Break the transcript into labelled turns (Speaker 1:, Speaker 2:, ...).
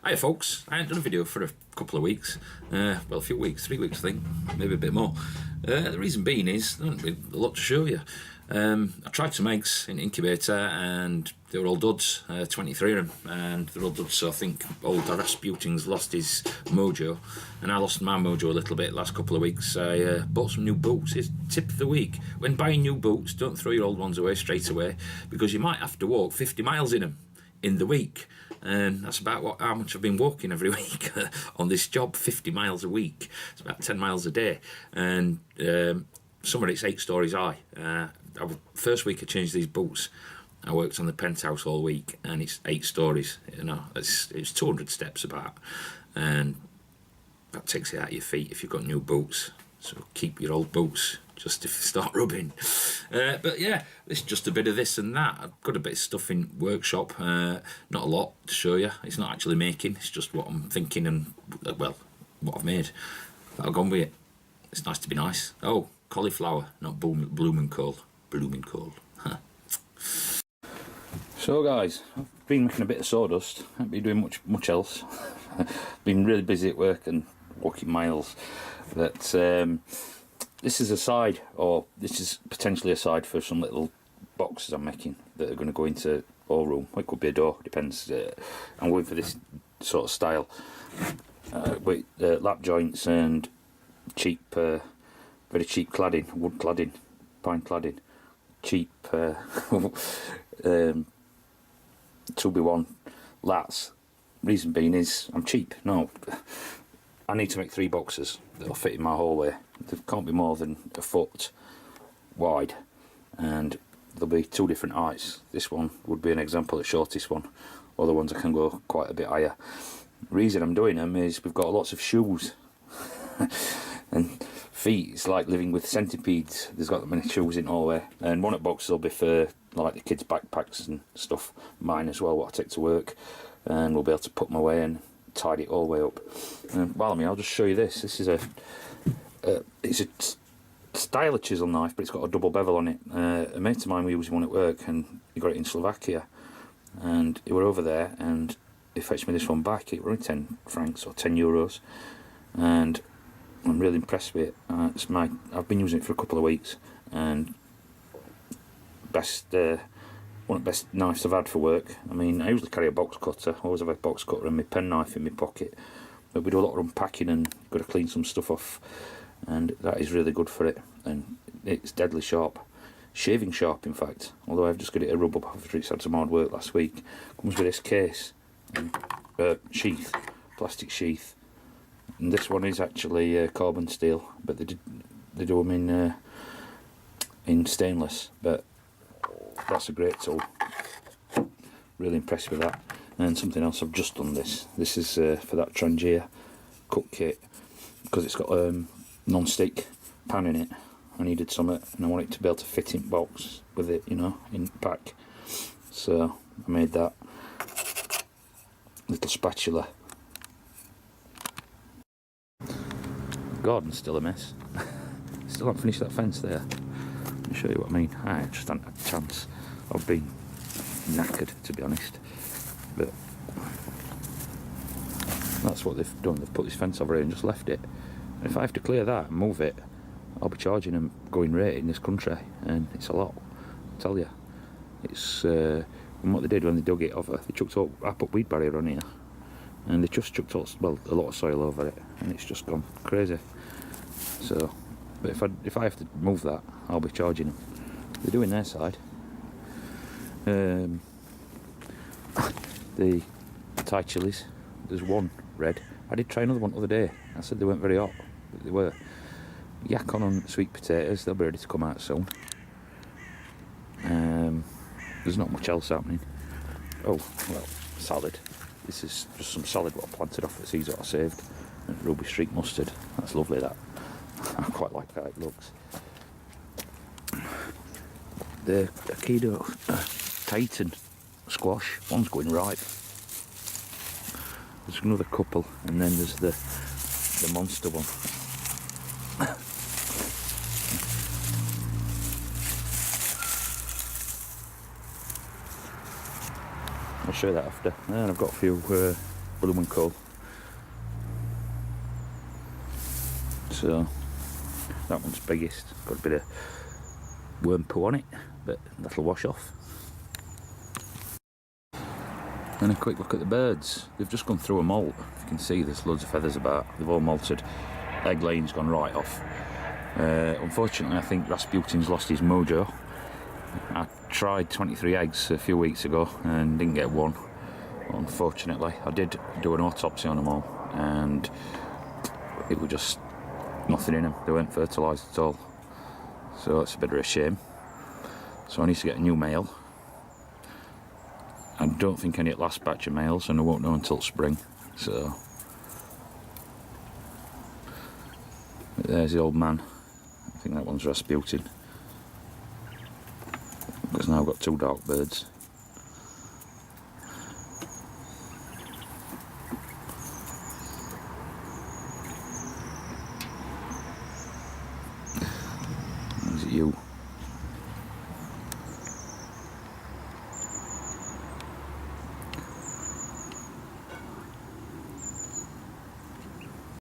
Speaker 1: Hiya folks, I haven't done a video for a couple of weeks, well a few weeks, 3 weeks I think, maybe a bit more. The reason being is, there hasn't been a lot to show you. I tried some eggs in incubator and they were all duds, 23 of them, and they're all duds, so I think old Rasputin's lost his mojo, and I lost my mojo a little bit last couple of weeks. I bought some new boots. It's tip of the week: when buying new boots, don't throw your old ones away straight away, because you might have to walk 50 miles in them in the week, and that's about how much I've been walking every week on this job. 50 miles a week, it's about 10 miles a day, and some of it's 8 stories high. First week I changed these boots, I worked on the penthouse all week, and it's 8 stories, you know, it's 200 steps about, and that takes it out of your feet if you've got new boots. So keep your old boots just if you start rubbing. But yeah, it's just a bit of this and that. I've got a bit of stuff in workshop, not a lot to show you. It's not actually making, it's just what I'm thinking and, well, what I've made. I've gone with it. It's nice to be nice. Oh, cauliflower, not Blumenkohl. Blumenkohl. So guys, I've been making a bit of sawdust. I haven't been doing much else. Been really busy at work and walking miles. But this is a side, or this is potentially a side for some little boxes I'm making that are going to go into our room. It could be a door, depends. I'm going for this sort of style with lap joints and cheap, very cheap cladding, wood cladding, pine cladding, cheap 2x1 lats. Reason being is I'm cheap. No, I need to make 3 boxes that'll fit in my hallway. They can't be more than a foot wide, and there'll be 2 different heights. This one would be an example, the shortest one. Other ones I can go quite a bit higher. The reason I'm doing them is we've got lots of shoes and feet. It's like living with centipedes. There's got that many shoes in the hallway, and one of the boxes will be for like the kids' backpacks and stuff. Mine as well, what I take to work, and we'll be able to put them away and tidy it all the way up. And while I'm here, I'll just show you this. This is it's a style of chisel knife, but it's got a double bevel on it. A mate of mine was using one at work, and he got it in Slovakia, and he were over there, and he fetched me this one back. It were only 10 francs or 10 euros, and I'm really impressed with it. I've been using it for a couple of weeks, and one of the best knives I've had for work. I mean, I usually carry a box cutter. I always have a box cutter and my pen knife in my pocket, but we do a lot of unpacking and got to clean some stuff off, and that is really good for it. And it's deadly sharp, shaving sharp in fact, although I've just got it a rub up after it's had some hard work last week. Comes with this case and sheath, plastic sheath, and this one is actually carbon steel, but they do them in stainless. But that's a great tool. Really impressed with that. And something else, I've just done this. This is for that Trangia cook kit, because it's got a non-stick pan in it. I needed some, and I want it to be able to fit in box with it, you know, in pack. So I made that little spatula. Garden's still a mess. Still haven't finished that fence there. Let me show you what I mean. I just haven't had a chance. I've been knackered, to be honest, but that's what they've done. They've put this fence over here and just left it. And if I have to clear that and move it, I'll be charging them going rate in this country, and it's a lot, I tell you. It's and what they did when they dug it over, they chucked up, I put weed barrier on here, and they just chucked up, well, a lot of soil over it, and it's just gone crazy. So, but if I have to move that, I'll be charging them. They're doing their side. The Thai chilies, there's one red. I did try another one the other day. I said they weren't very hot, but they were. Yak on sweet potatoes, they'll be ready to come out soon. There's not much else happening. Oh, well, salad. This is just some salad what I planted off the seeds that I saved. And ruby streak mustard. That's lovely, that. I quite like how it looks. The Aikido Titan squash, one's going ripe. There's another couple, and then there's the monster one. I'll show you that after. And I've got a few
Speaker 2: blooming cool. So that one's biggest, got a bit of worm poo on it, but that'll wash off. And a quick look at the birds. They've just gone through a molt. If you can see, there's loads of feathers about. They've all molted. Egg laying's gone right off. Unfortunately, I think Rasputin's lost his mojo. I tried 23 eggs a few weeks ago and didn't get one, unfortunately. I did do an autopsy on them all, and it was just nothing in them. They weren't fertilised at all. So it's a bit of a shame. So I need to get a new male. I don't think I need last batch of males, and I won't know until spring. So but there's the old man. I think that one's Rasputin. Because now I've got 2 dark birds. There's you.